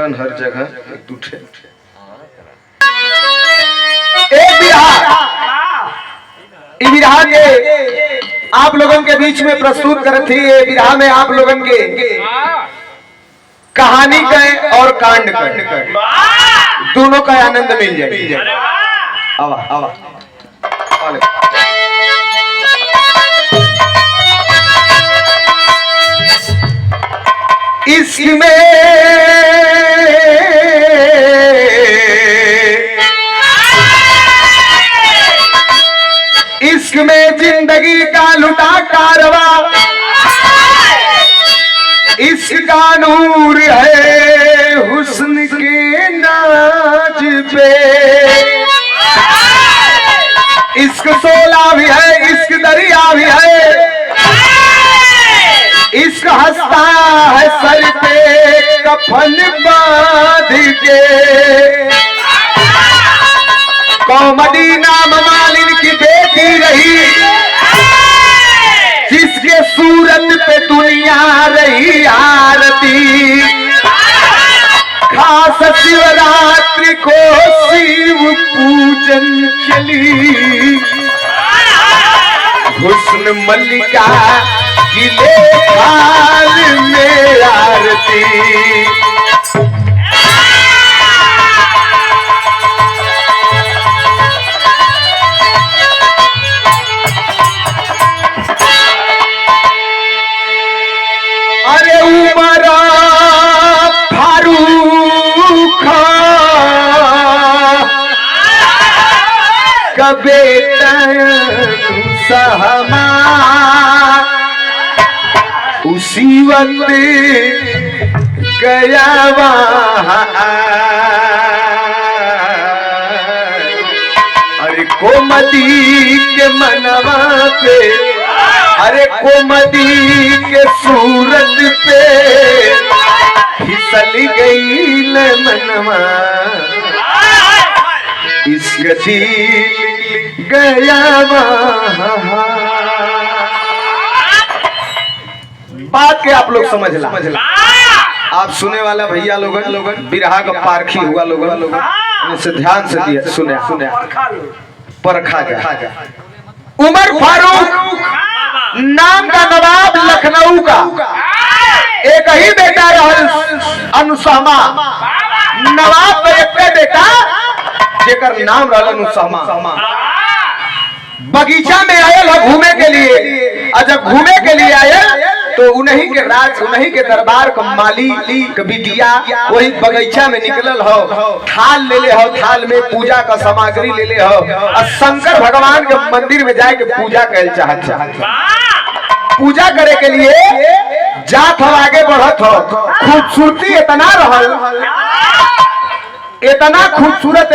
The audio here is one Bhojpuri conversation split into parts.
करन हर जगह एक दूठे एक बिरहा के आप लोगों के बीच में प्रस्तुत कर थी। ये बिरहा में आप लोगों के कहानी का और कांड का दोनों का आनंद मिल जाए। आवा आवा इसमें इश्क में जिंदगी का लुटा कारवा, इश्क का नूर है हुस्न के नाज पे। इश्क सोला भी है, इश्क दरिया भी है, इश्क हंसता है सर पे कफन बांध के। कौमदी नाम मालिन की बेटी रही, जिसके सूरत पे दुनिया रही आरती। खास शिवरात्रि को शिव पूजन चली, हुस्न मल्लिका गिले हाल में आरती। अरे उमरा फारूक कबे सहमा, उसी वक्त गया वहाँ। अरे कोमदी के मनवा पे, अरे कोमदी के सूरत पे फिसल गई मनवा। इसका दिल गया वहाँ। बात के आप लोग समझ ला। आप सुने वाला भैया लोगन बिरहा का पारखी हुआ लोगन से ध्यान से दिया सुने परखा जा। उमर फारूक नाम का नवाब लखनऊ का एक ही बेटा रहल अनुसमा। नवाब का एक बेटा जेकर नाम रहल अनुसमा। बगीचा में आयल है घूमे के लिए, और जब घूमे के लिए आयल तो उन्हीं के राज, उन्हीं के दरबार का माली का बिटिया वही बगीचा में निकलल हो। थाल ले ले हो, थाल में पूजा का सामग्री ले ले हो, और शंकर भगवान के मंदिर में जाके पूजा कर चाहत। पूजा करे के लिए जात हो, आगे बढ़त हो। खूबसूरती इतना रहल, इतना खूबसूरत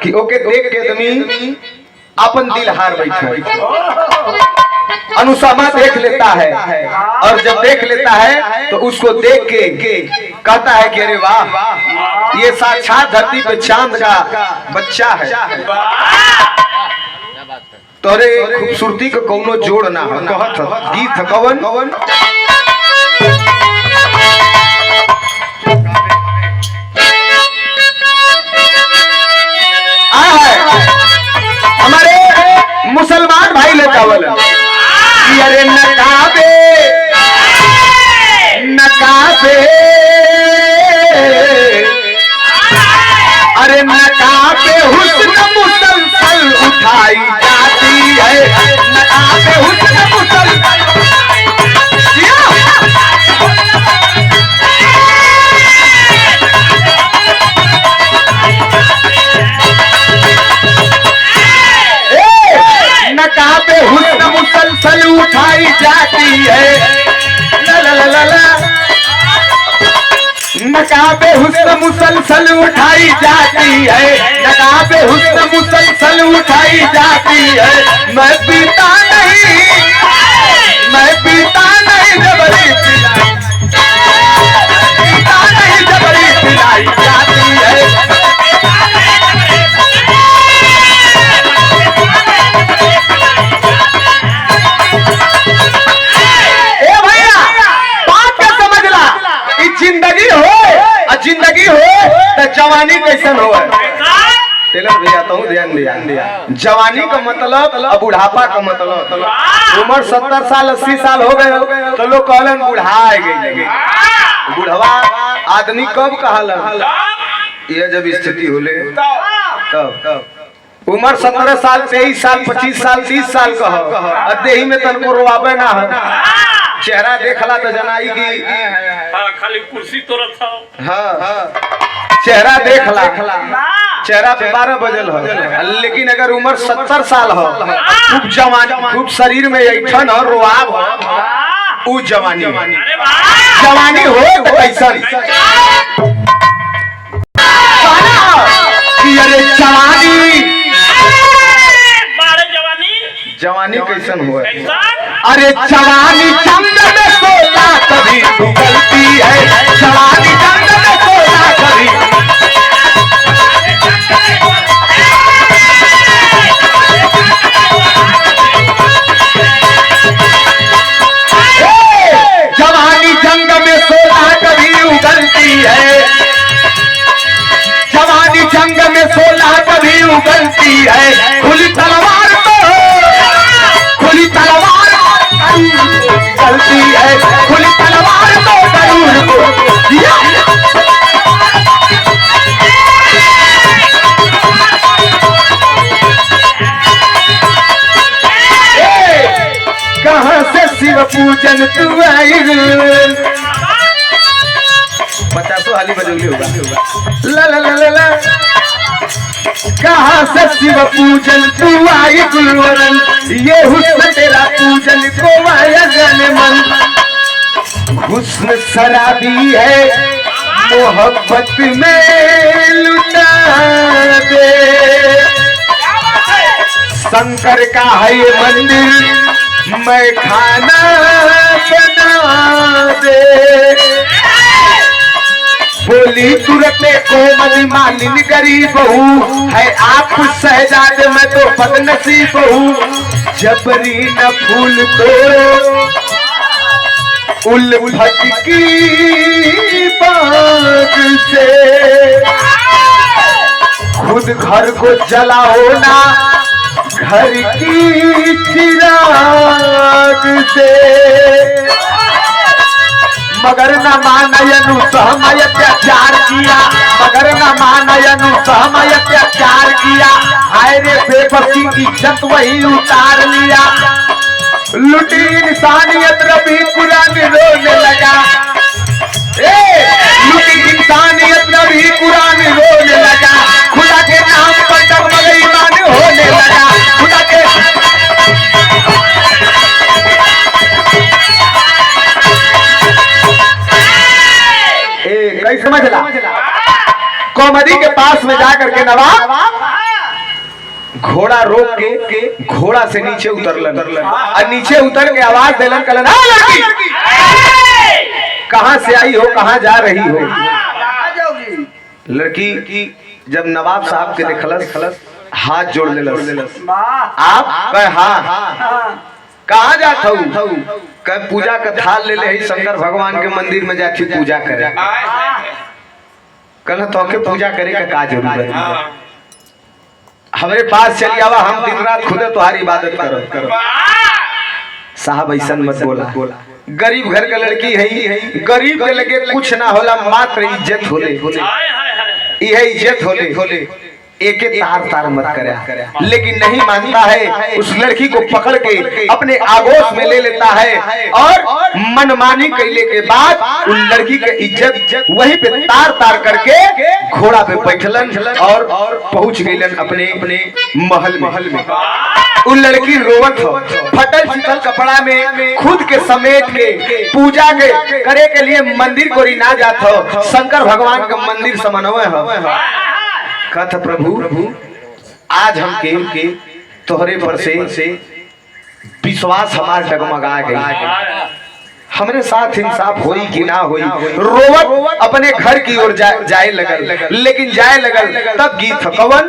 कि ओके देख के आदमी अपन दिल हार बैठे। अनुसमा देख लेता है, और जब देख लेता है तो उसको देख के कहता है कि अरे वाह, ये साक्षात धरती पे चांद का बच्चा है। तोरे खूबसूरती का कौनो जोड़ ना हो। कहत गीत कवन हमारे मुसलमान भाई लेता वाला कि अरे नकाबे नकाबे, अरे नकाबे हुस्न मुसलसल उठाई जाती है। नकाबे हुस्न मुसलसल नकाबे हुस्न मुसलसल उठाई जाती है। ला ला ला ला, नकाबे हुस्न मुसलसल उठाई जाती है। नकाबे हुस्न मुसलसल उठाई जाती है। मैं पीता नहीं जबरी पिलाई, पीता नहीं जबरी पिलाई जाती है। जिंदगी ध्यान दिया। जवानी का मतलब अब बुढ़ापा का मतलब। उम्र 70 साल 80 साल हो गए तो लोग कहलन बुढ़ा गई। बुढ़वा आदमी कब कहलन? ये जब स्थिति होले तब उम्र 17 साल 23 साल 25 साल 30 साल कह देही में तनको रोआबे ना है। चेहरा देखला तो जनाई की खाली कुर्सी तोड़त हो। हाँ चेहरा देखला चेहरा पे 12 बजल हो, लेकिन अगर उम्र 70 साल हो खूब जवान खूब शरीर में ऐठन हो रोआब हो उ जवानी जवानी हो तो ऐसा अरे जवानी कैसन हुआ? अरे जवानी जंग में सोला कभी गलती है, जवानी जंग में सोला कभी। जवानी जंग में सोला कभी उगलती है, जवानी जंग में सोला कभी उगलती है। खुली तलवार तो खुली तलवार गलती है, खुली तलवार तो जरूर को कहाँ से शिव पूजन तू आई? 50 हाली बजौली होगा। ला ला ला ला ला कहाँ से शिव पूजन तू आई गुरुवरन, ये हुस्न तेरा पूजन को आया जन मन। हुस्न शराबी है मोहब्बत में लुटा दे, शंकर का है ये मंदिर मैं खाना बना दे। बोली तुरते कोमल मालिन गरीब बहू है आप शहजादे में तो बदनसीब हूँ। जबरी न फूल तोड़ो उल्फत की बात से, खुद घर को जलाओ ना घर की चिराग से। मगर न मानयनु सहमय अत्याचार किया, मगर न मानयनु सहमय अत्याचार किया। हाय रे बेबसी इज्जत वही उतार लिया, लुटी इंसानियत रबी कुरान रोने लगा। लुटी इंसानियत रबी कुरान रोने लगा। खुदा के नाम पर डगमग ईमान होने लगा। खुदा के कई समझला कॉमेडी के पास में जाकर के नवाब घोड़ा रोक के घोड़ा से नीचे उतरलन और नीचे उतर के आवाज देलन कलन लड़की कहां से आई हो कहां जा रही हो? लड़की जब नवाब साहब के देखलस हाथ जोड़ लेलस। आप कह हाँ कहाँ जात हूँ? कब पूजा का थाल ले ले शंकर भगवान के मंदिर में जाती पूजा करे। कल तो के पूजा करे का जरूरत है? हमारे पास चली आवा हम दिन रात खुदे तुम्हारी इबादत करो। साहब ऐसा मत बोला, गरीब घर का लड़की है, गरीब के लगे कुछ ना होला मात्र इज्जत होले, यह इज्जत होले एक तार तार मत करे। लेकिन नहीं मानता है, उस लड़की को पकड़ के अपने आगोश में ले लेता है और मनमानी कैले के बाद उस लड़की के इज्जत वहीं पे तार तार करके घोड़ा पे बैठलन और पहुंच गईलन अपने अपने महल में। उन लड़की रोवत हो फटल चिटल कपड़ा में खुद के समेट के पूजा के करे के लिए मंदिर को ना जात हो। शंकर भगवान का मंदिर समन्वय हो। कहता प्रभु आज हम के तोहरे पर से विश्वास हमार डगमगा गई, हमरे साथ इंसाफ होई कि ना होई। रोवत अपने घर की ओर जाए लगल, लेकिन जाए लगल तब गीत कवन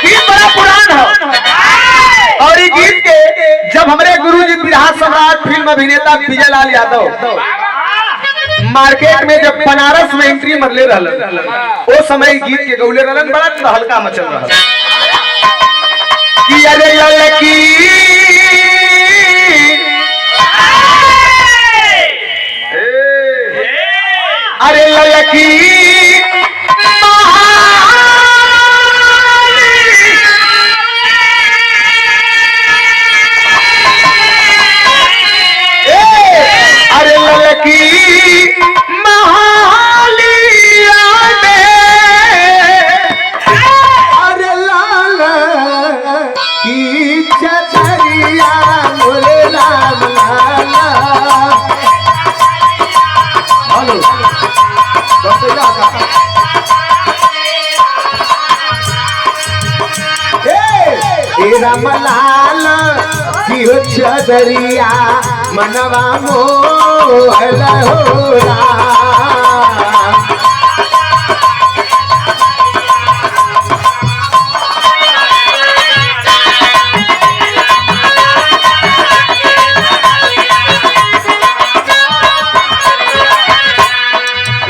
गीत बड़ा पुरान है। और ये गीत के जब हमारे गुरु जी बिरहा सम्राट फिल्म अभिनेता विजय लाल यादव मार्केट में जब बनारस में एंट्री मरले रहलन वो समय गीत के गौले रहलन बड़ा तहलका मचल रहा कि अरे ललकी अरे ललकी अरे ललकी महालिया में अरे लाल की चचरिया बोले राम लाला हेलो राम लाल की चचरिया मनवा मोहल हो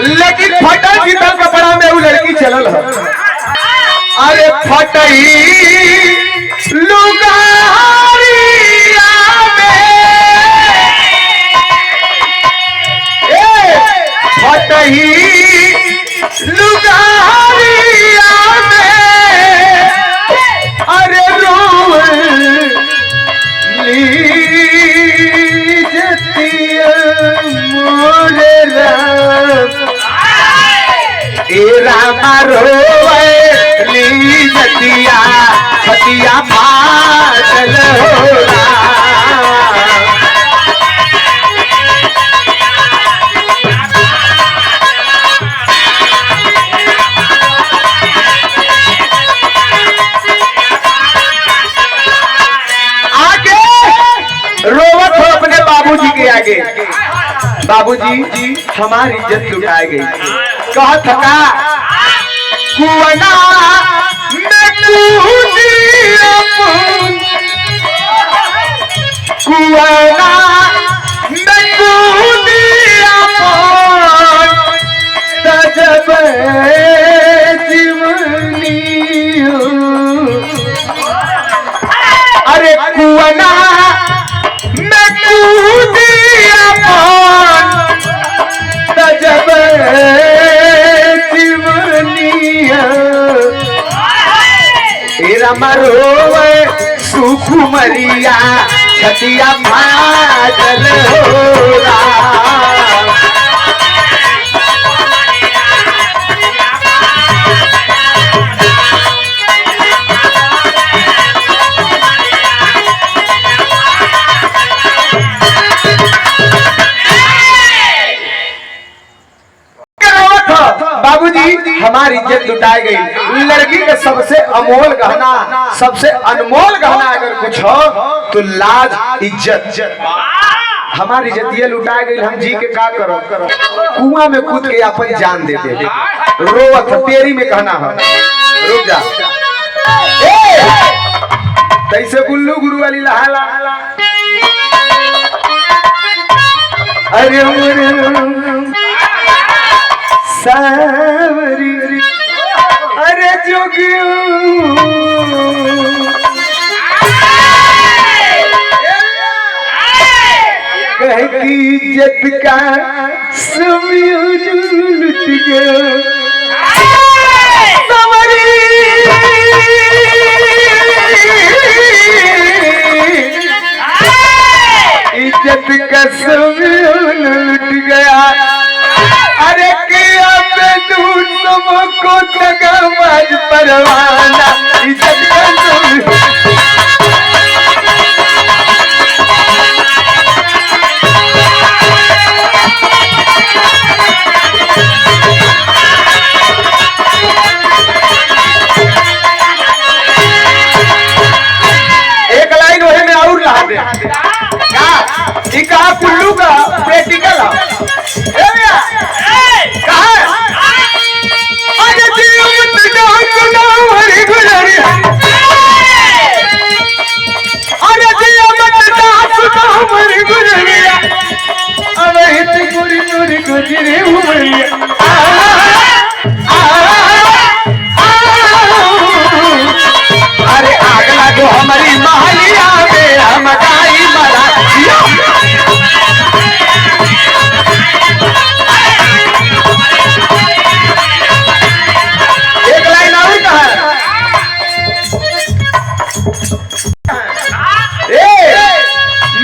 लेकिन फटा शीतल कपड़ा में वो लड़की चलल है अरे फटही लुगारिया फटही लुगारिया में अरे रोली जतिया मोरे रामा रोली जतिया जतिया पागल होला रोवत हो अपने बाबूजी के आगे बाबूजी हमारी इज्जत लुटाई गई कहा थका कुआना में कूदी कुआना में कूदी तजब जीवनी अरे कुआना तजब जीवनिया तेरा मरोवे सुकुमरिया छतिया पागल होला बाबूजी हमारी इज्जत लुटाई गई लड़की का सबसे अमोल गहना सबसे अनमोल गहना अगर कुछ हो तो लाज इज्जत हमारी इज्जत ये लुटाई गई हम जी के का करो कुआं में कूद के अपन जान दे दे रोवत तेरी में कहना है रुक जा कैसे गुल्लू गुरु वाली लहाला अरे सावरी अरे जोगियो कह की इज्जत का समय लुट गया सावरी इज्जत का समय लुट गया अरे सबको तगमाज परवाना इज्जत एक लाइन वही में और ला दे कहा कुल्लू का प्रैक्टिकल कहा एक लाइन और कहा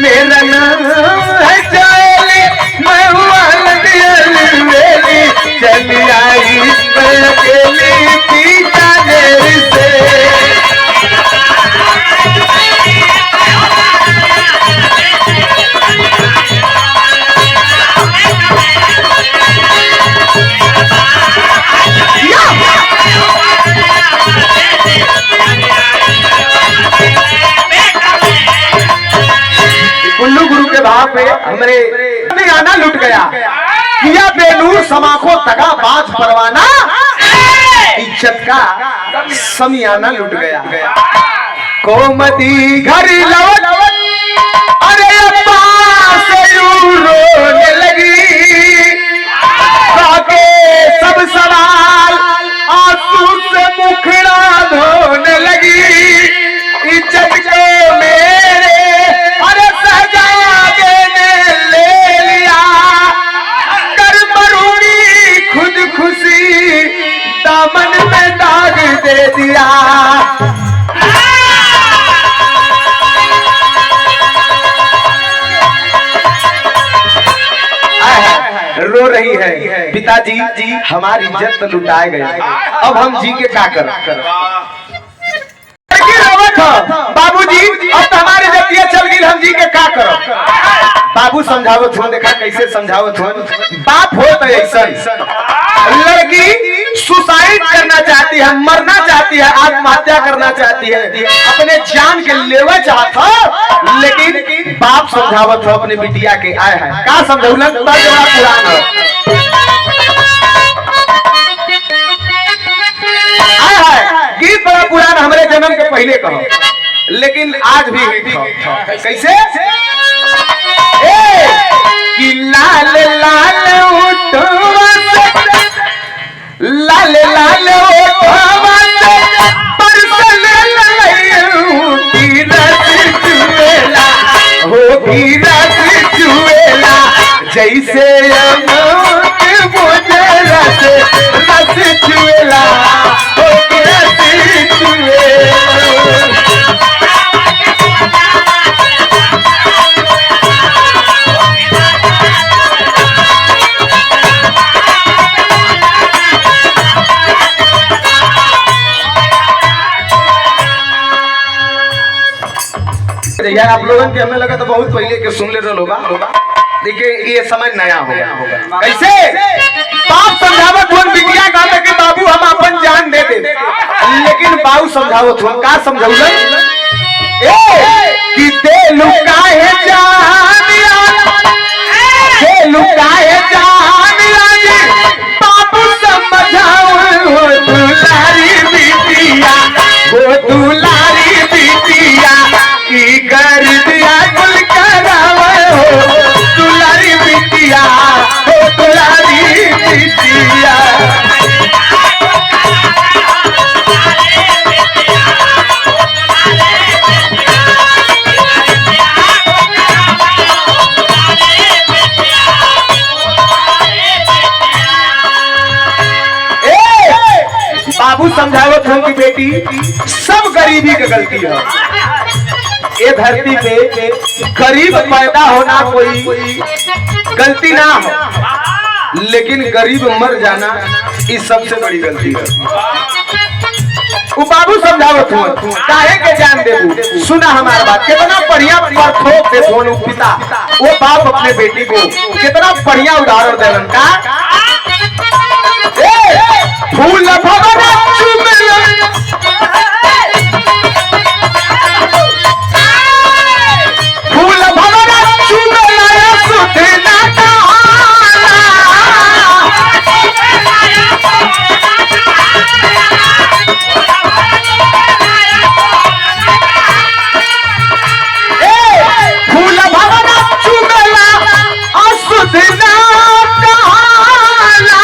मेरा नाम है चली मैं चली आई अकेली पीछा से उल्लू गुरु के भाव पे हमरे आना लुट गया किया बेनूर समाखो तगा बाज परवाना इज्जत का समियाना लुट गया कोमती घर लौट अरे अब्बा से रोने लगी बाके सब सवाल आंसू से मुखड़ा धोने लगी इज्जत को मेरे अरे सहजादे ने ले लिया कर मरूंगी खुद खुशी दामन में दाग दे दिया रो रही है पिताजी जी हमारी इज्जत लुटाए गए अब हम जी के क्या कर बाबूजी अब तो हमारी जतिया चल गई हम जी के क्या करो बाबू समझावत हो देखा कैसे समझावत हो बाप हो तो ऐसा लड़की सुसाइड करना चाहती है मरना चाहती है आत्महत्या करना चाहती है अपने जान के लेवा चाहता लेकिन बाप समझावत हो अपने बिटिया के आए हैं का समझौलन पुराना गीत बड़ा पुराना हमारे जन्म के पहले कहो लेकिन आज भी कैसे कि लाल लाल उठवा लाल लाल उठवा हो रस चुएला जैसे मुझे रस चुएला हो रस चुएला यार आप लोगों के हमें लगा तो बहुत पहले के सुन ले रहे होगा देखिए ये समझ नया होगा कैसे बाप समझावत हो बिटिया कहता कि बाबू हम अपन जान दे दे लेकिन बाबू समझावत हो का समझौलन कि दे लुकाए जान बाबू समझाओ हो दुलारी बिटिया की कर दिया गुल करावा हो दुलारी बिटिया हो दुलारी बिटिया बाबू समझावत हो कि बेटी सब गरीबी की गलती है ये धरती पे गरीब पैदा होना कोई गलती ना हो लेकिन गरीब मर जाना इस सबसे बड़ी गलती है वो बाबू समझावत हो काहे के जान देबू सुना हमारा बात कितना बढ़िया परखोक दे दोनों पिता वो बाप अपने बेटी को कितना बढ़िया उदाहरण देलन का फूल भवरा चुमेला फूल भवरा चुमेला सुधना कहाला फूल भवरा चुमेला सुधना कहाला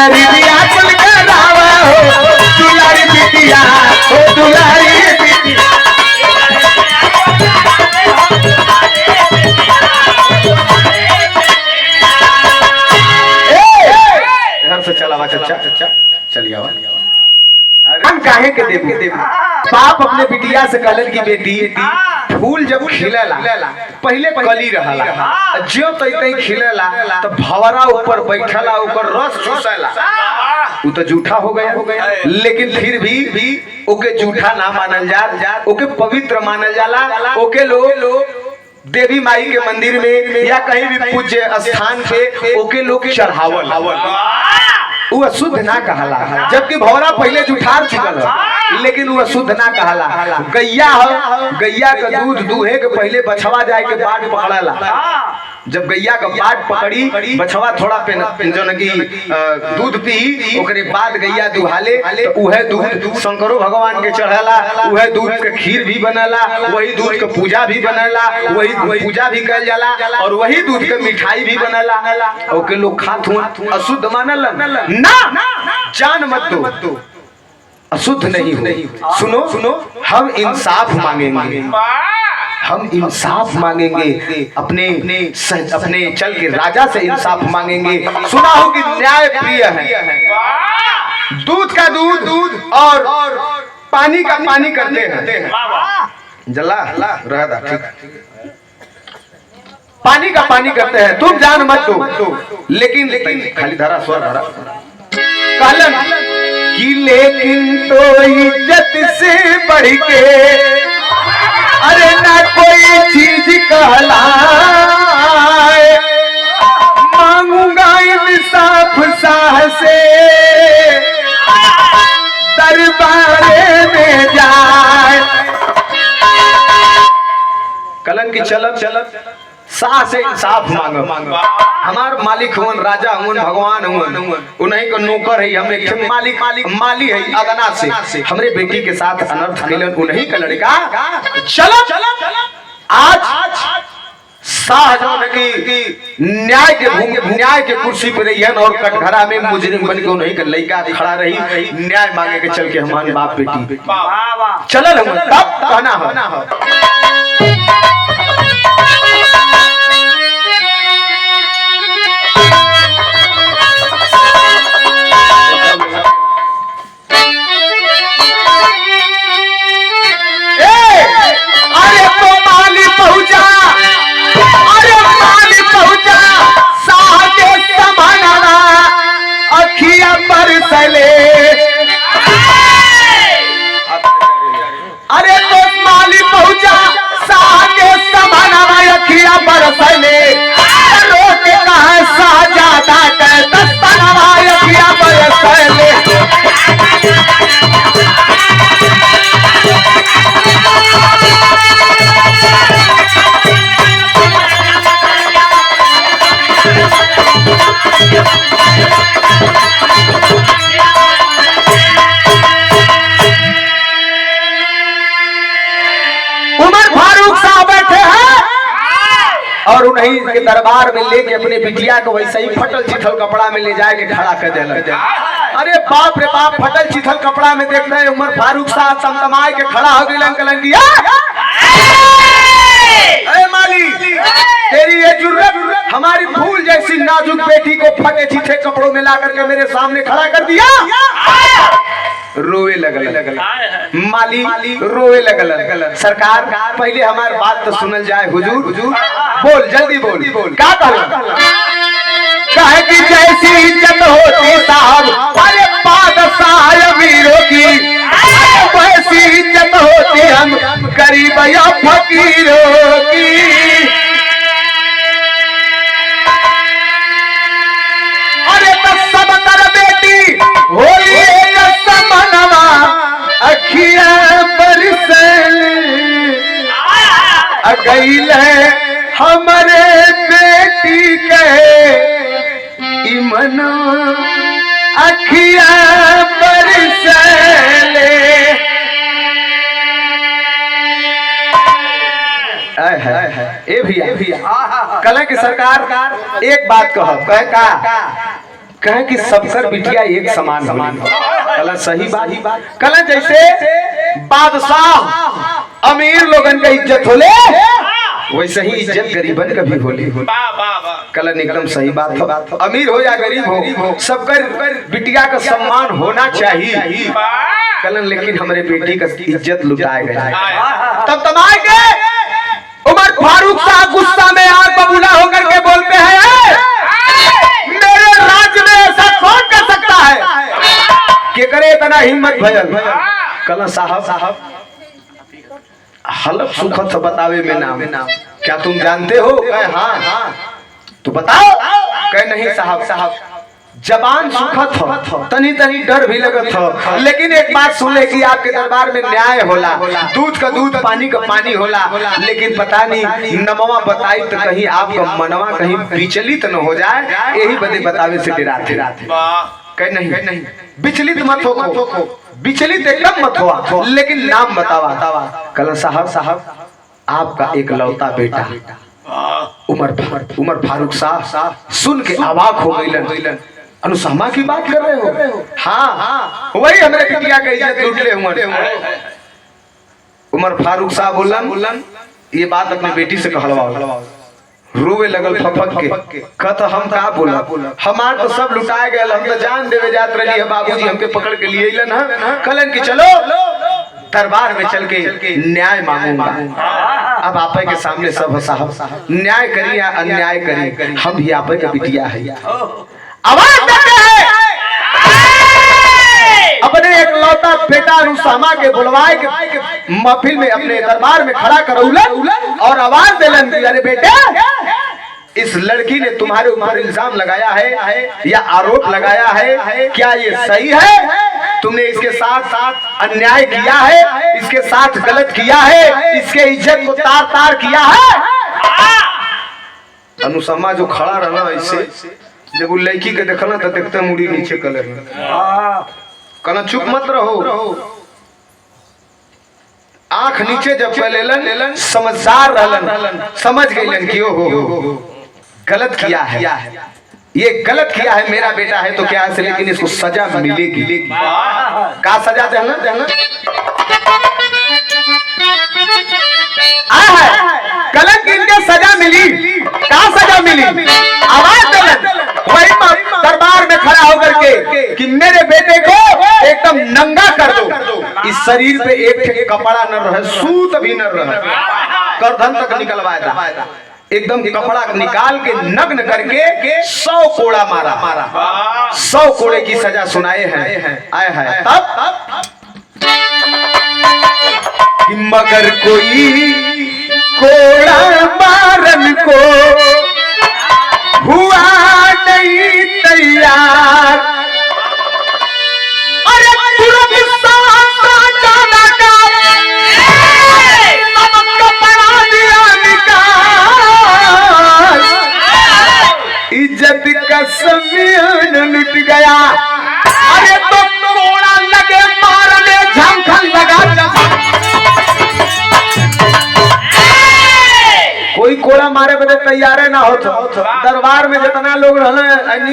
दुलारी बिटिया कुल करावा हो दुलारी बिटिया हो दुलारी बिटिया। घर से चलावा चचा चलिए हम काहे के देवी बाप अपने बिटिया से कहलन की बेटी फूल जब खिलेला पहले कली रहला जो तई खिलेला तो भवरा ऊपर बैठला ऊपर रस चूसेला वो तो जूठा हो गया लेकिन फिर भी ओके जूठा ना मानल जा ओके पवित्र मानल जाला ओके लोग देवी माई के मंदिर में या कहीं भी पूज्य स्थान पे ओके लोग चढ़ावल वो अशुद्ध ना कहला जबकि भौरा पहले जुठार चुकल है लेकिन वो अशुद्ध ना कहला। गैया हो गैया का दूध दूहे के पहले बछवा जाए के बाद पकड़ला जब गैया का बाट पकड़ी बछवा थोड़ा पे जो नगी दूध पी ओकरे बाद गैया दुहाले तो उहे दूध शंकरो भगवान के चढ़ला उहे दूध के खीर भी बनला वही दूध के पूजा भी बनला वही पूजा भी कल जाला और वही दूध के मिठाई भी बनला ओके लोग खात हुआ अशुद्ध मानल ना जान मत दो अशुद्ध नहीं हो। सुनो हम इंसाफ मांगेंगे हम इंसाफ मांगेंगे अपने चल के राजा से इंसाफ मांगेंगे। सुना हो कि न्याय प्रिय है दूध का दूध और पानी का पानी करते हैं जला रहता ठीक पानी का पानी करते हैं तुम जान मत दो लेकिन खाली धारा स्वर धारा कहलन कि लेकिन तो इज्जत से बढ़ के अरे ना कोई चीज कहलाए मांगूंगा इंसाफ साह से दरबारे में जाए कलन की चलत साह से इंसाफ मांगो हमार मालिक हुन राजा हुन भगवान हुन उन्हीं को नौकर है हम एक माली है अदना से हमरे बेटी के साथ अनर्थ कैलन उन्हीं का लड़का चलो आज साह जो की न्याय के कुर्सी पर रही और कटघरा में मुजरिम बन के उन्हीं का लड़का खड़ा रही न्याय मांगे के चल के हमारे बाप बेटी चलल हम तब कहना हो अरे तो माली पहुंचा साह के समाना अखिया बरसले रोके कहा साजादा के दस्ताना अखिया बरसले और उन्हीं के दरबार में लेके अपने बिटिया को वैसे ही फटल चिथल कपड़ा में ले जाए के खड़ा कर देला। अरे बाप रे बाप फटल चिथल कपड़ा में देख रहे उमर फारूक साहब समतमाए के खड़ा हो गए कलंगिया अरे माली तेरी ये जुर्रत हमारी फूल जैसी नाजुक बेटी को फटे चिथे कपड़ों में ला करके मेरे सामने खड़ा कर दिया। रोवे लगल माली रोवे लगल सरकार पहले हमारी बात तो सुनल जाए हुजूर बोल जल्दी बोल क्या कहे कि जैसी इज्जत होती साहब अरे बादशाह वीरों की वैसी इज्जत होती हम गरीब या फकीरों की। अरे तो सब कर बेटी होली अखिया बरसल गईल हमारे बेटी के इमनो अखिया बरसल। ए भैया कल की सरकार एक बात कह का कहे कि सबकर बिटिया एक समान होली। कला सही बात। कला जैसे बादशाह अमीर लोगन का इज्जत होले वैसे ही इज्जत गरीबन का भी होली। कला एकदम सही बात है। अमीर हो या गरीब हो सबकर बिटिया का सम्मान होना चाहिए। कलन लेकिन हमारे बेटी का इज्जत लुटाए गए। तब तमाए के उमर फारूक साहब गुस्सा में आग बबूला होकर के बोलते हैं, मेरे राज्य में ऐसा कौन कर सकता है कि करे इतना हिम्मत भयल। कला साहब हलफ सुखद से बतावे में नाम, क्या तुम जानते हो? कहे हाँ। तो बताओ। कहे नहीं साहब जबान सुखत हो, तनी डर भी लगत हो, लेकिन एक बात सुन ले कि आपके दरबार में न्याय होला, दूध का दूध पानी का पानी होला, लेकिन पता नहीं नमवा बताई तो कहीं आपका मनवा कहीं विचलित न हो जाए, यही बदे बतावे से डराते। कहे नहीं विचलित मत हो, विचलित एकदम मत हो, लेकिन नाम बतावा। कल साहब आपका एक लौता बेटा उमर फारूक साहब सुन के अवाक हो गईलन। अनुसमा की बात कर रहे हो? हाँ वही हमारे बिटिया का इज्जत लूट ले। उमर फारूक साहब बोलन ये बात अपने बेटी से कहलवाओ। रोवे लगल फपक के। कहत हम का बोला, हमार तो सब लुटाए गए, हम तो जान देवे जात रही है, बाबूजी हमके पकड़ के लिए कलन की चलो दरबार में चल के न्याय मांगूंगा। अब आप के सामने सब साहब न्याय करी या अन्याय करी, हम भी आप का बिटिया है। आवाज देते हैं अपने एक लौता बेटा अनुसमा के बुलवाए के महफिल में अपने दरबार में खड़ा करौलन और आवाज दिलन, अरे बेटे इस लड़की ने तुम्हारे ऊपर इल्जाम लगाया है या आरोप लगाया है, क्या ये सही है? तुमने इसके साथ अन्याय किया है, इसके साथ गलत किया है, इसके इज्जत को तार किया है। अनुसमा जो खड़ा रहना ऐसे, जब वो लड़की के देखना तो देखते मुड़ी नीचे कले कहना चुप मत रहो। आंख नीचे जब लेलन समझदार रहलन, समझ गईलन कि हो गलत किया है, ये गलत किया है, मेरा बेटा है तो क्या है, लेकिन इसको सजा मिलेगी। का सजा देना गलत इनके सजा मिली। का सजा मिली? आवाज देलन वही दरबार में खड़ा होकर के कि मेरे बेटे को एकदम नंगा कर दो, इस शरीर पे एक कपड़ा न रहे, सूत भी न रहे, गर्दन तक निकलवाया, एकदम कपड़ा निकाल के नग्न करके 100 कोड़ा मारा। 100 कोड़े की सजा सुनाए हैं। आए हैं तब मगर कोई कोड़ा मारन को हुआ नहीं तैयार। अरे इज्जत का समियान लुट गया। अरे तो कोड़ा लगे मारने झंखल लगा। कोई कोड़ा मारे बदे तैयार ना हो। दरबार में जितना लोग रहना,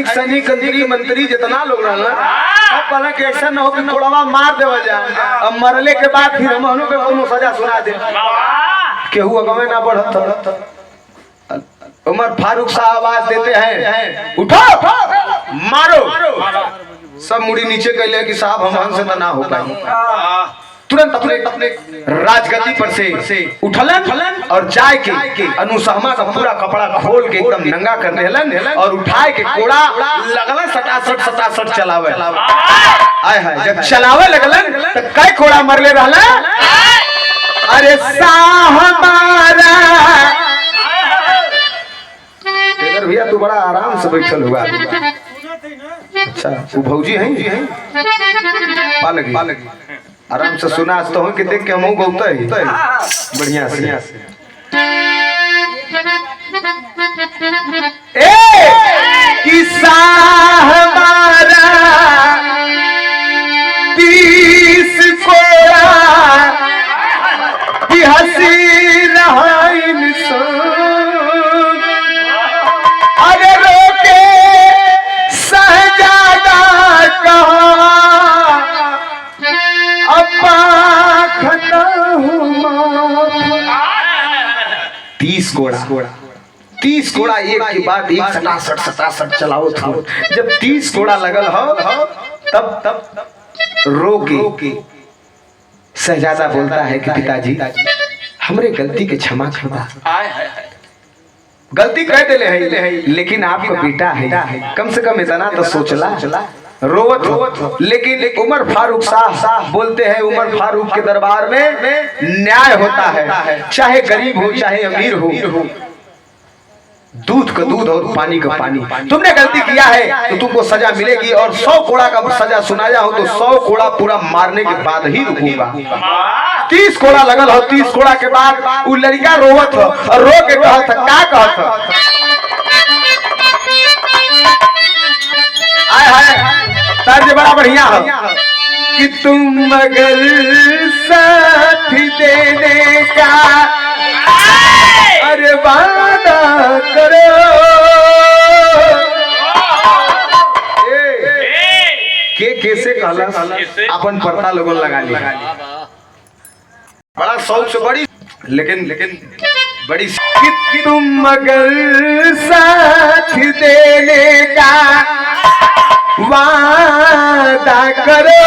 सैनिक मंत्री जितना लोग रहना, सब कहना कि ऐसा ना हो कि कोड़वा मार देवा जाए, अब मरले के बाद फिर हम के कोनो सजा सुना दे, केहू अगवे ना बढ़त। उमर फारूक साहब आवाज देते हैं, उठो मारो। सब मुड़ी नीचे कहले कि साहब हम से तो ना हो पाए। तुरंत अपने राजगद्दी पर से उठलन और जाए के अनुसमा का पूरा कपड़ा खोल के एकदम नंगा कर देलन और उठाए के कोड़ा लगला सटासट चलावे। आय हाय जब चलावे लगलन तो कई कोड़ा मरले रहला। अरे साहबारा टेलर भैया तू बड़ा आराम से बैठल हुआ। अच्छा वो भौजी हैं पालगी आराम से सुना तो हो कि देख के हम गौता ही बढ़िया से। कि साहबारा 30 कोड़ा कि हंसी रहा इंसान। अरे रोके सहज 30 घोड़ा 30 घोड़ा एक के बाद एक सटासट चलाओ था। जब 30 घोड़ा लगल हो तब रो के शहजादा बोलता है कि पिताजी हमरे गलती के क्षमा क्षमा, गलती कह दिले है लेकिन आपका बेटा है, कम से कम इतना तो सोचला। रोवत हो लेकिन उमर फारूक साहब बोलते हैं उमर फारूक के दरबार में न्याय होता है, चाहे गरीब हो चाहे अमीर हो, दूध का दूध और पानी का पानी। तुमने गलती किया है तो तुमको सजा मिलेगी, और 100 कोड़ा का सजा सुनाया हो तो 100 कोड़ा पूरा मारने के बाद ही रुकूंगा। 30 कोड़ा लगल हो, 30 कोड़ा के बाद वो लड़का रोवत हो और रो के कहत का कहत आय हाय तर्ज बड़ा बढ़िया हो कि तुम मगर साथ देने का अरे वादा करो, के कैसे कहला अपन पर्दा लोगों लगा लिया, बड़ा शौक से बड़ी लेकिन बड़ी कि तुम मगर साथ देने का वादा करो,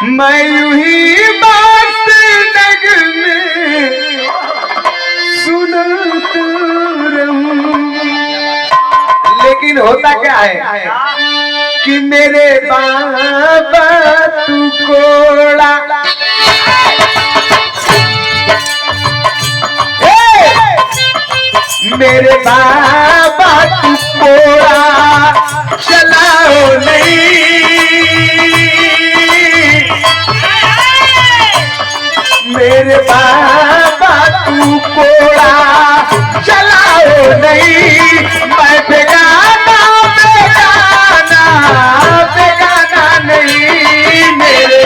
मैं यूं ही बात नगर में सुनता रहूं। लेकिन होता क्या है कि मेरे बाबा तू कोड़ा, मेरे बाबा तू कोड़ा चलाओ नहीं, मेरे बाबा तू कोड़ा चलाओ नहीं, मैं बेगाना नहीं, मेरे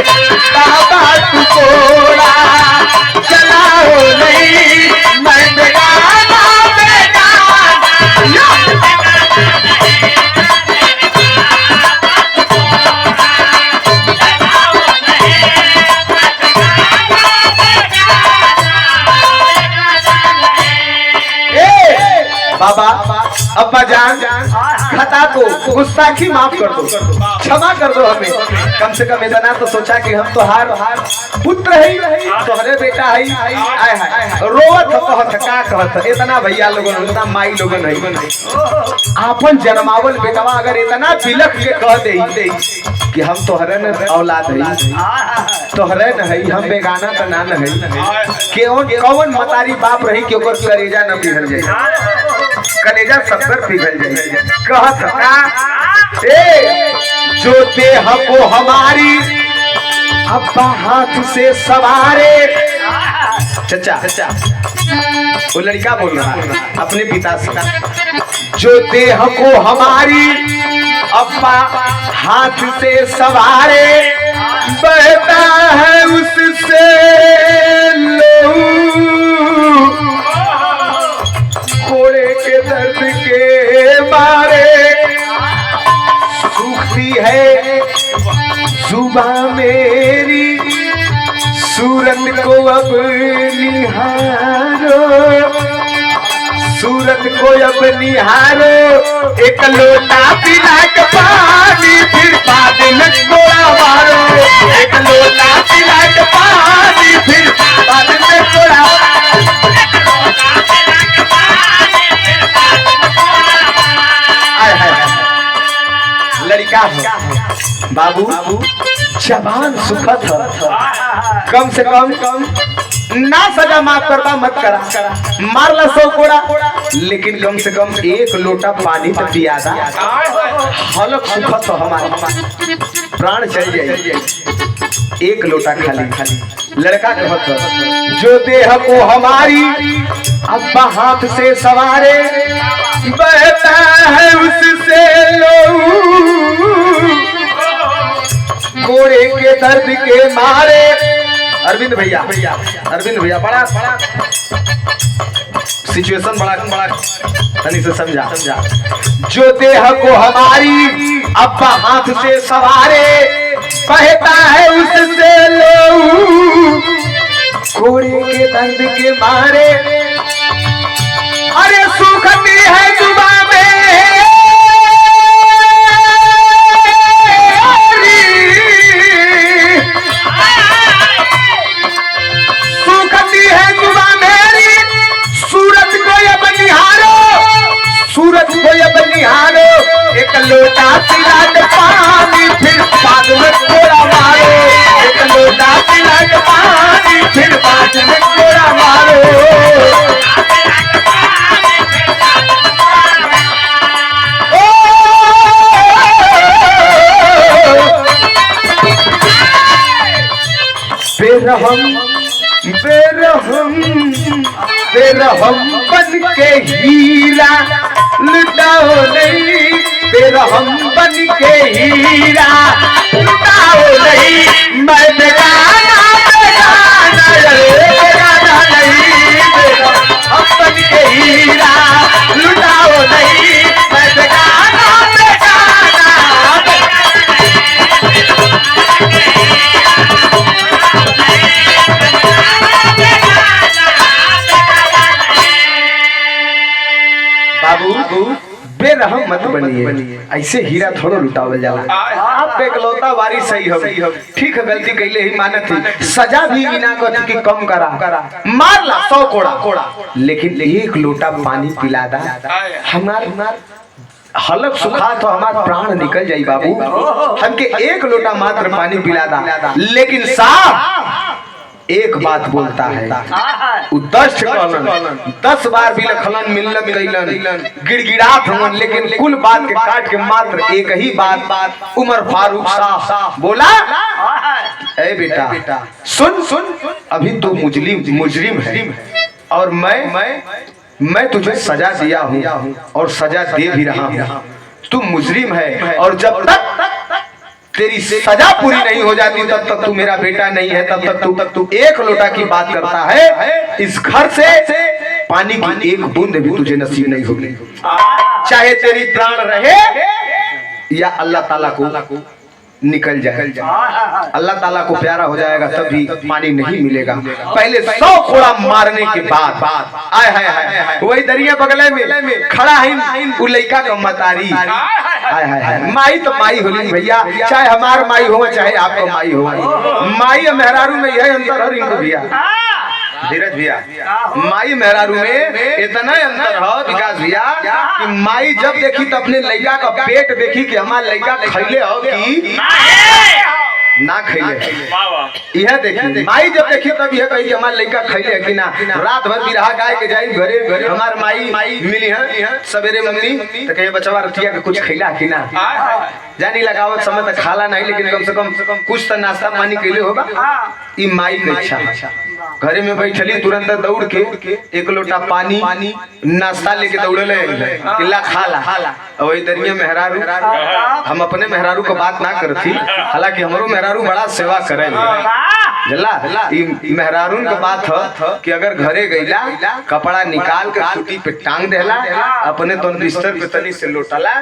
बाबा तू कोड़ा चलाओ नहीं, मैं बेगाना बाबा अब्बा जान खता को गुस्ताखी माफ कर दो, क्षमा कर दो हमें, कम से कम इतना तो सोचा कि हम तो हार पुत्र है तोहरे बेटा है। आय हाय रोवत कहत का कहत इतना भैया लोगन इतना माई लोगन है आपन जन्मावल बेटवा अगर इतना बिलख के कह दे कि हम तोहरे न औलाद है, तोहरे न है, हम बेगाना त ना न है, कौन मतारी बाप रही कि ओकर कलेजा न पिघल जाए, कलेजा सबकर पिघल जाए। कहत का जो देह को हमारी अब्बा हाथ से सवारे, चचा वो लड़का बोल रहा है अपने पिता से, जो देह को हमारी अब्बा हाथ से सवारे, बहता है उससे लहू, घोड़े के दर्द के मारे, सूखती है जुबां मेरी, सूरत को अब निहारो, सूरत को अब निहारो, एक लोटा पिला के पानी फिर बाद में कोड़ा मारो, एक लोटा पिला के पानी फिर बाद में कोड़ा, लड़का हो बाबू जबान सुखत हो, कम से कम ना सजा माफ करता मत करा, मार ला 100 कोड़ा लेकिन कम से कम 1 लोटा पानी तो पियादा, हलक सुखत हो हमारा प्राण चल जाए, 1 लोटा खाली। लड़का कहत हो जो देह को हमारी अब्बा हाथ से सवारे, बहता है उससे लहू, घोड़े के दर्द के मारे। अरविंद भैया बड़ा सिचुएशन बड़ा तनी से समझा। जो देह को हमारी अब्बा हाथ से सवारे, बहता है उससे लहू, घोड़े के दर्द के मारे, सूखती है जुबां सूखती है जुबां मेरी, सूरज को अब निहारो, सूरज को अब निहारो, एक लोटा पिला दे पानी फिर बाद में कोड़ा मारो, एक लोटा पिला दे पानी फिर बाद में कोड़ा मारो। बेरहम बेरहम बेरहम बन के हीरा लुटाओ नहीं, बेरहम बन के हीरा लुटाओ नहीं, मैं बेगाना बेगाना बेगाना नहीं, बेरहम बन के हीरा लुटाओ नहीं, मैं बेगाना बेगाना। बाबू बेरहम मत बनिए, ऐसे हीरा थोड़ो लुटावल जाला। आप एकलौता वारी सही हो, ठीक है गलती कैले ही मानत थी, सजा भी बिना कथी की कम करा, मार ला 100 कोड़ा, लेकिन एक लोटा पानी पिला दा, हमार हलक सुखा तो हमार प्राण निकल जाई बाबू, हमके एक लोटा मात्र पानी पिला दा। लेकिन साहब एक बात बोलता है, 10 बार भी लखलन मिलत कैलन, गिड़गिड़ात हवन, लेकिन कुल बात के काट के मात्र एक ही बात उमर फारूक साहब बोला, ए बेटा सुन, अभी तू मुजरिम है और मैं तुझे सजा दिया हूँ और सजा दे भी रहा हूँ, तू मुजरिम है और जब तक तेरी सजा पूरी नहीं हो जाती तब तक तू मेरा बेटा नहीं है, तब तक तू एक लोटा की बात करता है, इस घर से पानी की एक बूंद भी तुझे नसीब नहीं होगी, चाहे तेरी प्राण रहे या अल्लाह ताला को निकल जाए, अल्लाह ताला को प्यारा हो जाएगा तब भी पानी नहीं मिलेगा। पहले 100 कोड़ा मारने के बाद आय हाय वही दरिया बगले में खड़ा है वो लड़का का मतारी, हाय हाय माई तो माई होली भैया, चाहे हमार माई हो चाहे आपको माई हो, माई और मेहरारू में यह अंतर है रिंकू भैया, धीरज भैया, माई मेहरारू में इतना अंतर हो विकास भैया कि माई जब देखी तो अपने लड़का का पेट देखी कि हमारा लड़का खैले हो कि ना खैले, यह देखी माई जब देखी तब यह कही कि हमारा लड़का खैले कि ना, रात भर भी रहा गाय के जाई घरे हमार माई मिली है सवेरे मम्मी तो कहे बचवा रतिया के कुछ खैला कि ना, जानी लगावत समय तक खाला नहीं, लेकिन कम से कम कुछ तो नाश्ता पानी कैले होगा, ई माई के इच्छा। घरे में बैठली तुरंत दौड़ के एक लोटा पानी नाश्ता लेके दौड़ले किला खाला, वही दरिया मेहरारू, हम अपने मेहरारू को बात ना करती, हालांकि हमारो मेहरारू बड़ा सेवा करे, जला मेहरारून का बात है कि अगर घरे गईला कपड़ा निकाल के खूटी पे टांग देला, अपने तो बिस्तर पे तनी से लोटला,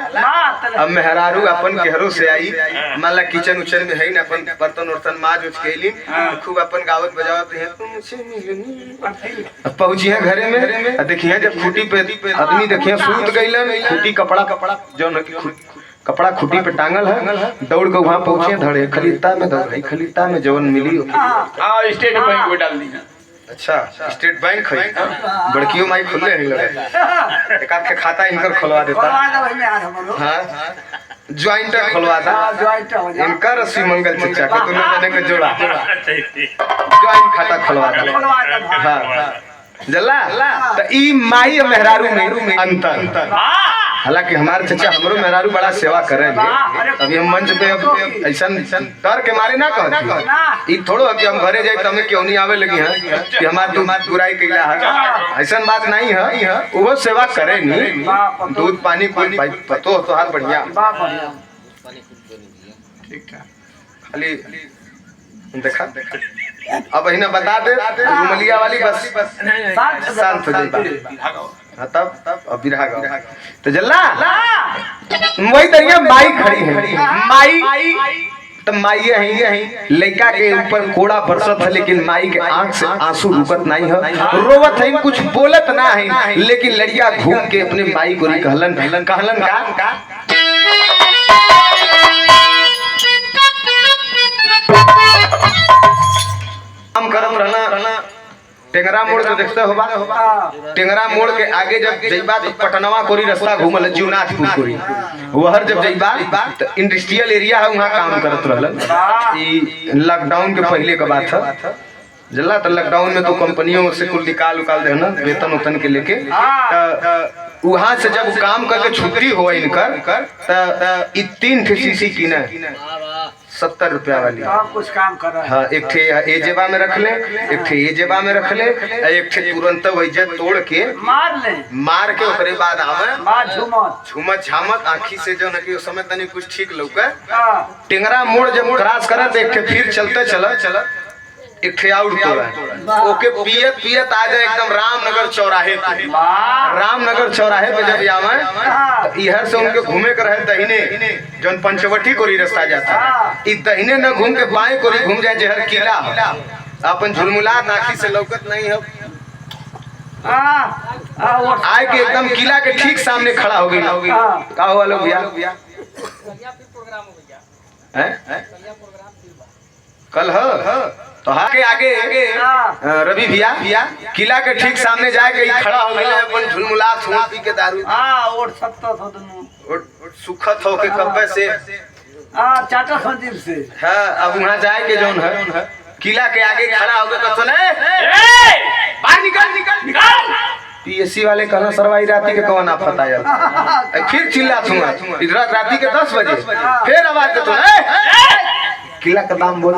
अब मेहरारू अपन केहरो से आई, मान ला किचन उचन में है ना, अपन बर्तन उर्तन माज उच कैली, खूब अपन गावत बजावत है, पहुंची है घरे में, देखिए जब खूटी पे आदमी देखिए सूत गईलन, खूटी कपड़ा जो कपड़ा खूटी पे टांगल है, दौड़ के वहाँ पहुंचे, धड़े खलीता में दौड़, खलीता में जवन मिली स्टेट बैंक में डाल दी। अच्छा स्टेट बैंक है, बड़कियों माई खुले नहीं लगे, एक आध के खाता इनकर खुलवा देता, हाँ ज्वाइंट खुलवा था इनका रस्सी मंगल चचा के दोनों जने के जोड़ा ज्वाइंट खाता खुलवा था, हाँ जला तो ई माई और मेहरारू में अंतर, हालांकि हमारे चचा हमरो मेहरारू बड़ा सेवा करेंगे, अभी हम मंच पे अब ऐसा डर के मारे ना कहती, ई थोड़ो कि हम घरे जाए तो हमें क्यों नहीं आवे लगी है कि हमार तू बुराई कैला है, ऐसा बात नहीं है, वो सेवा करे नहीं, दूध पानी पतो तो हाथ बढ़िया, खाली देखा अब ही ना बता दे रुमलिया वाली बस शांत हो जाए, तब अब बिरहा तो जल्ला वही दरिया माई खड़ी है, माई तब माइये ही लड़का के ऊपर कोड़ा बरसत है, लेकिन माई के आंख से आंसू रुकत नहीं है, रोवत है, कुछ बोलत ना है, लेकिन लड़िया घूम के अपने माई को कहलन का हम करम रहना टेंगरा मोड़ के देखते होबा, टेंगरा मोड़ के आगे जब जइबा तो पटनवा कोरी रास्ता घूमल जीवनाथपुर कोरी, वहर जब जइबा तो इंडस्ट्रियल एरिया है, वहाँ काम करत रहलन। ई लॉकडाउन के पहले का बात है, जल्ला तो लॉकडाउन में तो कंपनियों से कुल निकाल देना वेतन उतन के लेके, वहाँ से जब काम करके छुट्टी हो इनकर 3 ठे शीशी कीने 70 रुपया वाली, कुछ काम कर रहा है। हाँ, एक ठे ए जेबा में रख ले, एक ठे ए जेबा में रख ले, एक ठे तुरंत वैसे तोड़ के मार के ओकरे बाद आवे झूमत झामत आँखी से जो न कि उस समय तनी कुछ ठीक लौके। टेंगरा मोड़ जब क्रॉस करत एक ठे फिर चलते चलत एक ठे आउट तोड़ा, ओके पियत पियत आ जाए एकदम रामनगर चौराहे पे। रामनगर चौराहे पे जब आवे तो इधर से उनके घूमे के रहे दहिने, जौन पंचवटी कोरी रास्ता जाता, इ दहिने न घूम के बाएं कोरी घूम जाए जहर किला अपन झुलमुलात आँखी से लौकत नहीं है, आए के एकदम किला के ठीक सामने खड़ा हो गई। का हुआ लोग भैया कल तो आगे रवि भैया किला के ठीक सामने जाए के खड़ा हो गए अपन झुलमुला पी के दारू सुखत हो के कब्बे से चाटा संजीव से। हाँ, अब वहाँ जाए के जौन है किला के आगे खड़ा हो गए तो बाहर निकल पीएससी वाले कहना सरवाई राती के कौन आप पता यार, फिर चिल्ला छूंगा इधर राती के 10 बजे फिर आवाज देते किला का दाम बोल,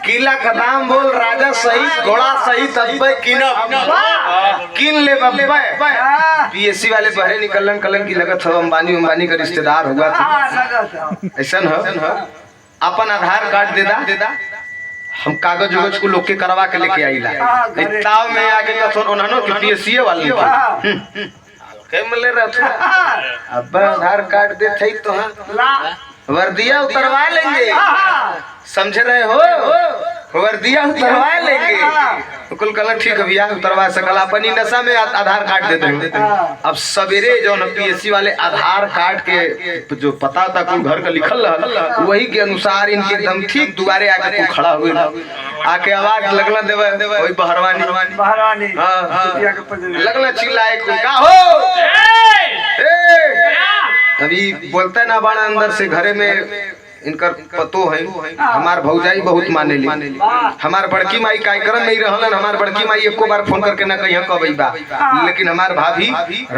किला का दाम बोल, राजा सही घोड़ा सही तब्बे किन ले बब्बे। पीएससी वाले बहरे निकलन कलन की लगत हो अंबानी का रिश्तेदार हुआ था, ऐसा न अपन आधार कार्ड देदा हम कागज उगज को लोग के करवा के लेके आईला ताव में आके कथन उन्होंने कि पीएससी वाले के मिले रहते अब आधार कार्ड दे थे तो वर्दिया उतरवा लेंगे, समझ रहे हो, वर्दिया उतरवा लेंगे। कुल कल ठीक है भैया उतरवा सकला, अपनी नशा में आधार कार्ड दे देंगे। अब सवेरे जो पीएससी वाले आधार कार्ड के जो पता था कुल घर का लिखल रहा, वही के अनुसार इनके एकदम ठीक दुआरे आके खड़ा हुए, आके आवाज लगला देवे वही बहरवानी लगला चिल्लाए का हो अभी बोलते ना बाण अंदर से घरे में इनकर पतो है, हमार भौजाई बहुत माने ली, हमार बड़की माई कार्यक्रम में ही रहलन, हमार बड़की माई एको बार फोन करके ना कहीं कब बा, लेकिन हमार भाभी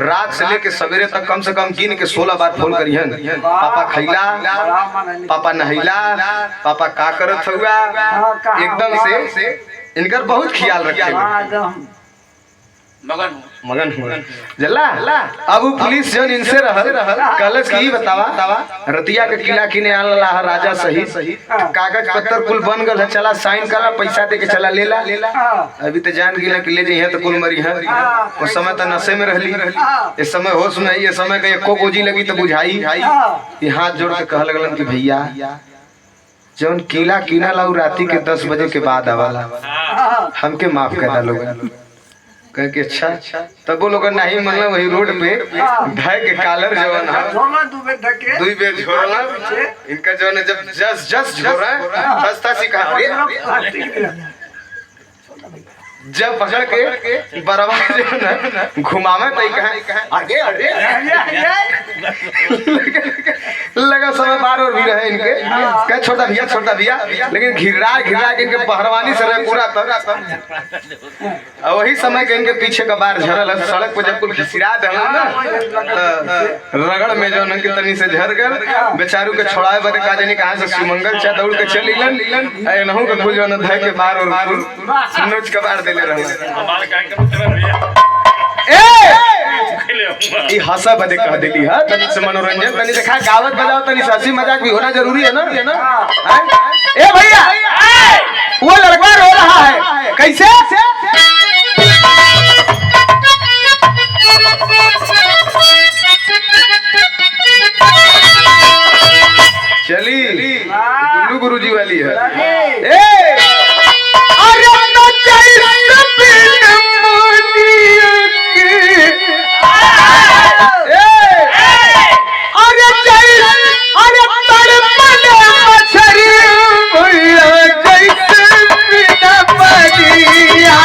रात से लेके सवेरे तक कम से कम गिन के 16 बार फोन करिहन, पापा खैला, पापा नहैला, पापा का करत हुआ, एकदम से इनकर बहुत ख्याल रखे मगन हुआ जल्ला। अब पुलिस जो इनसे कलश की बतावा रतिया के किला किने आला राजा सही कागज पत्तर कुल बन गल है, चला साइन करा पैसा दे के चला लेला। अभी तो जान गिला कि ले जाइए तो कुल मरी है, उस समय तो नशे में रहली, इस समय होश में, ये समय का एको गोजी लगी तो बुझाई, ये हाथ जोड़ के कह लगलन कि भैया जौन किला किना ला राती के 10 बजे के बाद आवाला, हमके माफ कर दा लोग। कह के अच्छा तब वो लोग नहीं मतलब वही रोड पे ढाई के कालर जवन है 2 बेर झोरला इनका जो है जब जस झोरा सस्ता सिखा जब पकड़ के बरवा जो है घुमावे तो कहा आगे लगा समय बार और भी रहे इनके कह छोटा भैया, लेकिन घिरा के इनके पहरवानी से रहे पूरा वही समय के इनके पीछे का बार झरल है, सड़क पर जब कुल घिसिरा देना ना रगड़ में जो उनके तनी से झर गल बेचारू के छोड़ाए बड़े का जानी कहां से सुमंगल चा दौड़ के चल इलन एनहु के कुल जो न धय के बार और कुल नोच के बार देले रहे हमारे कार्यक्रम चल भैया ई हंसा बदे कह देली है, तनी से मनोरंजन तनी से खा गावत बजाओ तनी से हंसी मजाक भी होना जरूरी है ना। ए भैया वो लड़का रो रहा है कैसे चली गुरुजी वाली है। ए, ए अरे तो जैसे बिन मुनिया के अरे अरे तड़पने मछरी भैया जैसे बिना बनिया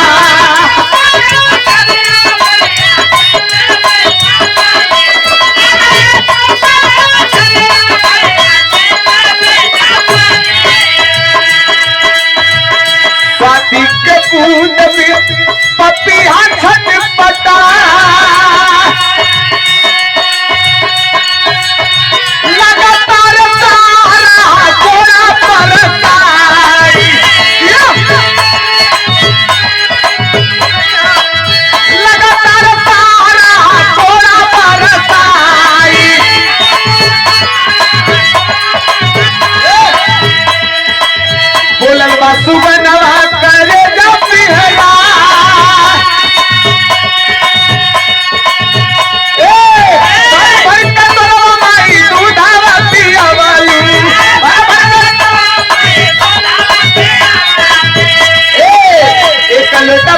स्वाति के बूंद में पपिया छटपटा लगातार तारा घोड़ा बरसाई लगातार तारा घोड़ा बरसाई बोलल बा सुबनवा करे जब बिहरा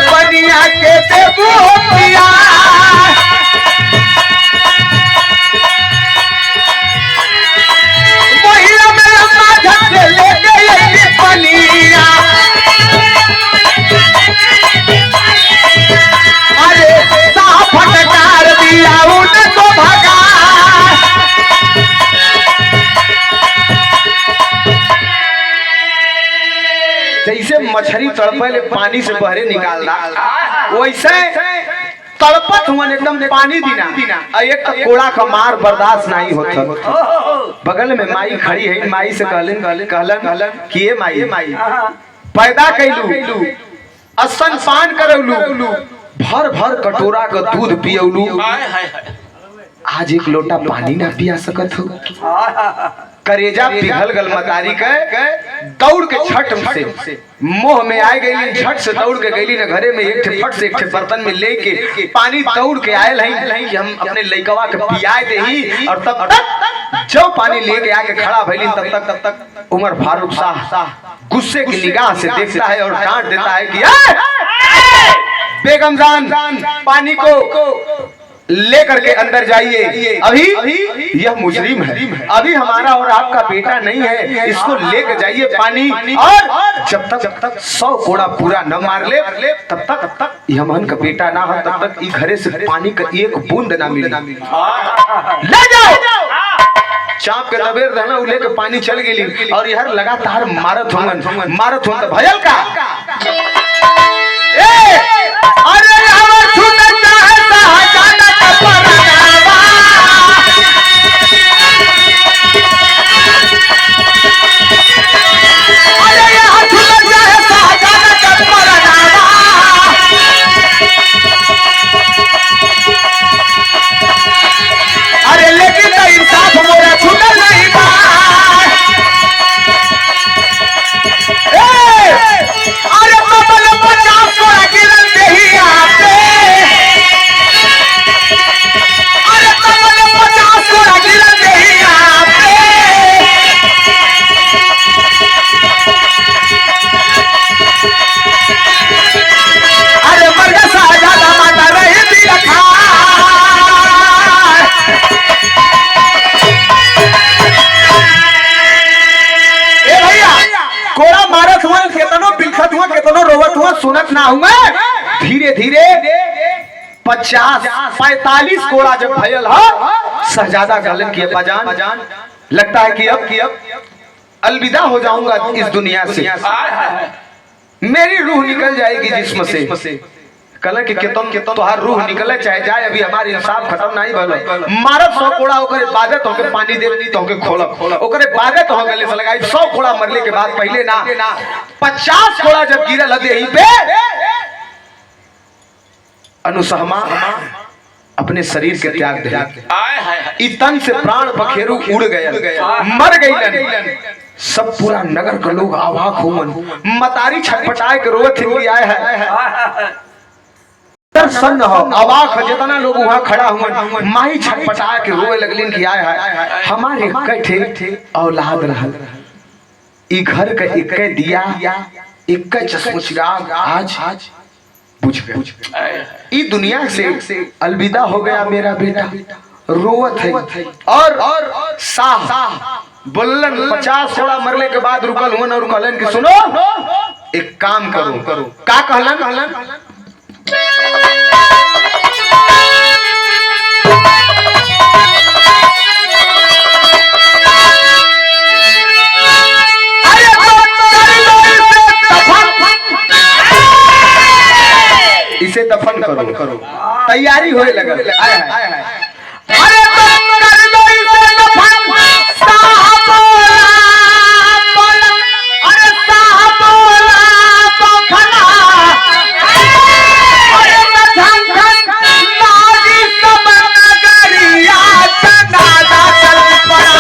बनिया के देबू पिया महिला में अम्मा झट से ले गई बनिया अरे साफ फटकार दिया उनको भगा जैसे मछली तड़पे पानी से बहरे निकाल रहा वैसे तड़पत हुआ एकदम पानी बिना एक तो कोड़ा का मार बर्दाश्त नहीं होता। बगल में माई खड़ी है, माई से कहलन कि ये माई पैदा कैलू असन पान करौलू भर भर कटोरा का दूध पियौलू आज एक लोटा पानी ना पिया सकत हो। करेजा पिघल गल मतारी के दौड़ के छठ से मोह में आ गई झट से दौड़ के गईली न घरे में एक फट से एक बर्तन में लेके पानी दौड़ के आयल है कि हम अपने लइकवा के पियाए दे ही। और तब तक जब पानी लेके आके खड़ा भइली तब तक उमर फारूक शाह गुस्से की निगाह से देखता है और डांट देता है कि बेगम जान पानी को लेकर के अंदर जाइए, अभी यह मुजरिम है, अभी हमारा और आपका बेटा नहीं है, इसको लेकर जाइए पानी। और जब तक 100 कोड़ा पूरा न मार ले तब तक यमन का बेटा ना हो, तब तक घरे से पानी का एक बूंद ना मिले। ले जाओ चाप के तबेर रहना लेके पानी चल गई और यार लगातार मारत होंगे तो भयल का अरे अरे लेकिन इंसाफ मोरा छूटल नहीं बा। अरे बबल 50 कोड़ा गिरल देही आते, अरे बबल 50 कोड़ा गिरल देही आते। अरे मर्ग साजा माता रही दिल खा कोड़ा मारत हुआ केतनो बिलखत हुआ केतनो रोवत हुआ सुनत ना हुआ। धीरे धीरे 50-45 कोड़ा जब भयल हो शहजादा कहलन कि अब्बा जान लगता है कि अब अलविदा हो जाऊंगा इस दुनिया से, मेरी रूह निकल जाएगी जिस्म से। कहला कि केतन तोहार रूह निकले चाहे जाए, अभी हमारे इंसाफ खत्म नहीं भलो। मारत 100 कोड़ा ओकरे बादत होके पानी दे तो होके खोलब ओकरे बादत हो गले से लगाई 100 कोड़ा मरले के बाद पहले ना 50 कोड़ा जब गिरल हदे ही पे अनुसहमा अपने शरीर के त्याग दे। इतन से प्राण पखेरु उड़ गया, मर गईलन। सब पूरा नगर के लोग अवाक होवन, मतारी छटपटाए के रोवत थी आए है सन्न हो अवाक जितना लोग वहां खड़ा हुआ माही छटपटा के रोए लगलिन कि आए है हमारे कठे औलाद रहल ई घर का एक दिया एक चश्मो चिराग आज बुझ गया। ई दुनिया से अलविदा हो गया मेरा बेटा, रोवत है। और साह बोलन 50 थोड़ा मरले के बाद रुकल हुआ न रुकलन कि सुनो एक काम करो। का कहलन? इसे दफन करो। तैयारी होए लगल। अरे कर लो इसे दफन। साहब बोला, अरे साहब बोला बखला, अरे झंझन लागी सब नगरिया जनाजा चल पड़ा।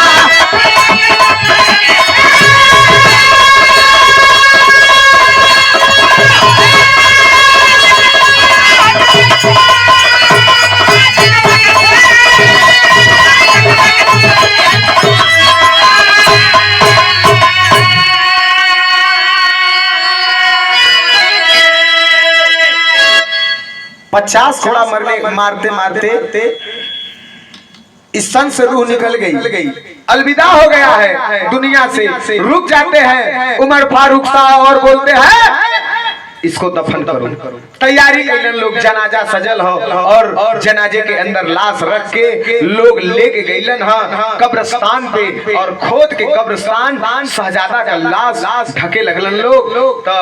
पचास घोड़ा मारते मारते इस सन से रूह निकल गई, अलविदा हो गया है दुनिया से। रुक जाते हैं उमर फारूक साहब और बोलते हैं इसको दफन करो। तैयारी कर लोग, जनाजा सजल हो और जनाजे के अंदर लाश रख के लोग लेके गईलन कब्रिस्तान पे, और खोद के कब्रिस्तान शहजादा का लाश ढके लगलन लोग। तो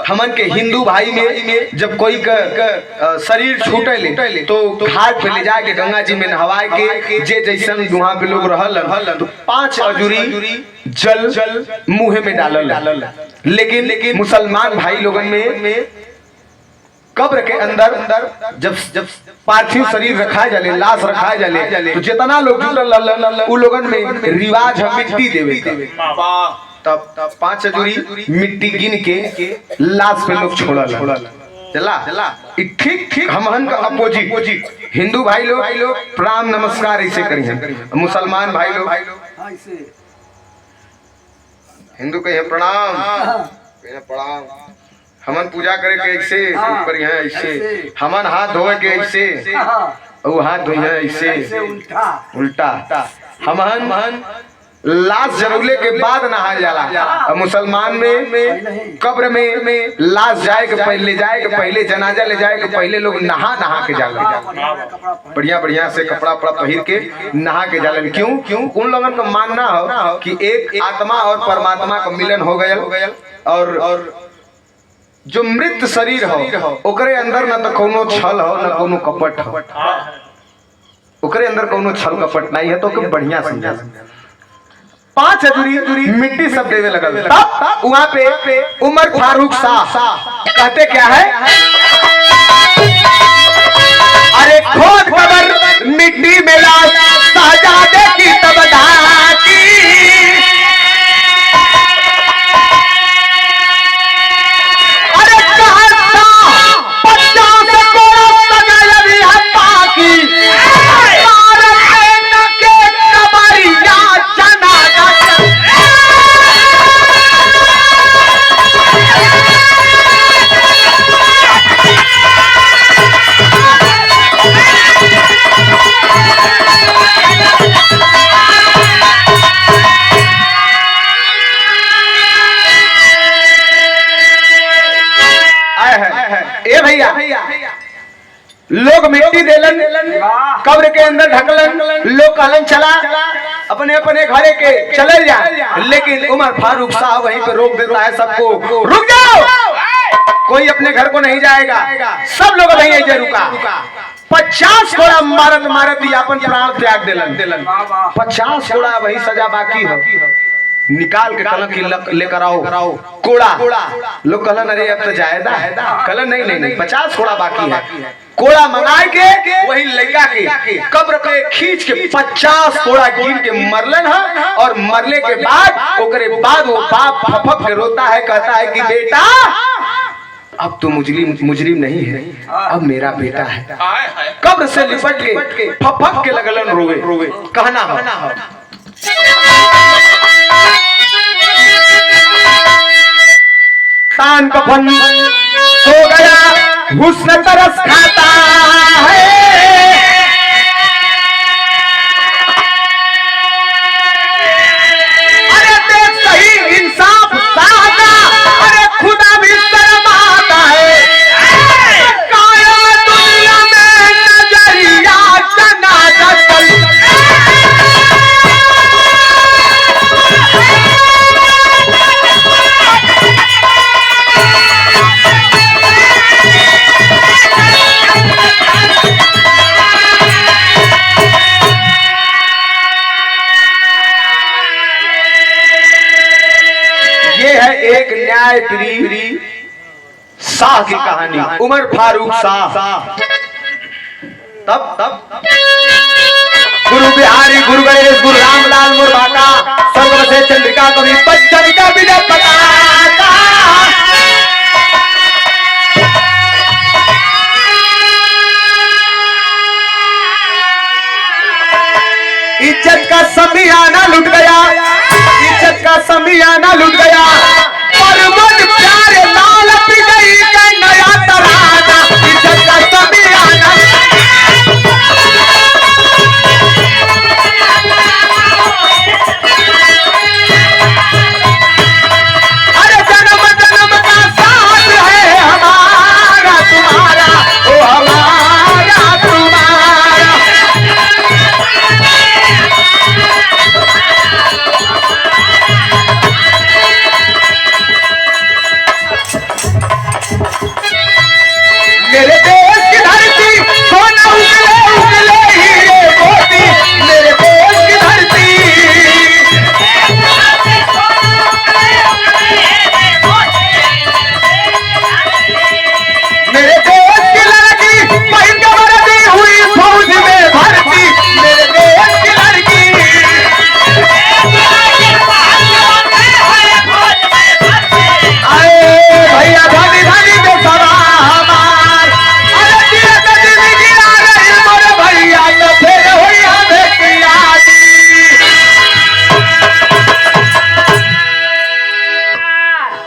हमन के हिंदू भाई में जब कोई का शरीर छूटे तो घाट पे ले जाके गंगा जी में नहवाए के जे जैसन वहाँ पे लोग रहलन तो 5 अजूरी जल मुंह में डालल। लेकिन मुसलमान भाई लोगन में कब्र के अंदर जब पार्थिव शरीर रखा जाले, लाश रखा जाले, तो जितना लोग उ लोगन में रिवाज है मिट्टी देवे। तब 5 अजूरी मिट्टी गिन के लाश पे लोग छोड़ल। चला ठीक हमहन का अपोजिट हिंदू भाई लोग प्रणाम नमस्कार ऐसे करी, मुसलमान भाई लोग हिंदू कहे प्रणाम, हमन पूजा करे के ऐसे करी है, ऐसे हमन हाथ धोए के ऐसे, वो हाथ धोई है ऐसे उल्टा। हमन लाश जरूले के बाद नहाया जाला। मुसलमान में कब्र में लाश जाए के पहले जनाजा ले जाए के पहले लोग नहा के जाला, बढ़िया से कपड़ा पहिर के नहा के जालन। क्यों उन लोगों का मानना हो कि एक आत्मा और परमात्मा का मिलन हो गया, और जो मृत शरीर हो ओकरे अंदर न तो कोनो छल हो न कोनो कपट हो, ओकरे अंदर कोनो छल कपट नहीं है। तो बढ़िया समझा 5 अजूरी मिट्टी सब देवे लगल। तब वहां पे उमर फारूक साहब कहते क्या है, अरे खोद कबर मिट्टी में लाश शहजादे की तब ढाकी, अरे कहता 50 कोड़ा सजल भी है बाकी, लोग मिट्टी देलन कब्र के अंदर ढकलन। लोग कहलन चला अपने घरे के चले जा, लेकिन उमर फारूक साहब वहीं पे रोक देता है सबको, रुक जाओ, कोई अपने घर को नहीं जाएगा। सब लोग वहीं ऐसे रुका। 50 घोड़ा मारत ही अपन प्राण त्याग देलन। 50 घोड़ा वही सजा बाकी हो, निकाल के कलन की लेकर आओ कोड़ा। लोग कहलन अरे अब तो जायदा है, कहलन नहीं 50 घोड़ा बाकी है। कोड़ा मंगाए के वही लड़का के कब्र पे खींच के 50 कोड़ा गिन के मरलन है, और मरले के बाद ओकरे बाद वो बाप फफक के रोता है, कहता है कि बेटा अब तो मुजरिम नहीं है, अब मेरा बेटा है। कब्र से लिपट के फफक के लगलन रोवे। कहना हो तान कफन सो गया हुस्न तरस खाता है। अरे देख सही इंसाफ सादा, अरे खुदा भी शर्माता है। कायम दुनिया में नजरिया जनाजा चल। ये है एक न्यायप्रिय शाह की कहानी, उमर फारूक शाह। तब गुरु बिहारी, गुरु गणेश, गुरु रामलाल मुर्बाका, स्वर्ग से चंद्रिका कवि बच्चन का विजय पताका। इज्जत का समियाना लुट गया, इज्जत का समियाना लुट गया।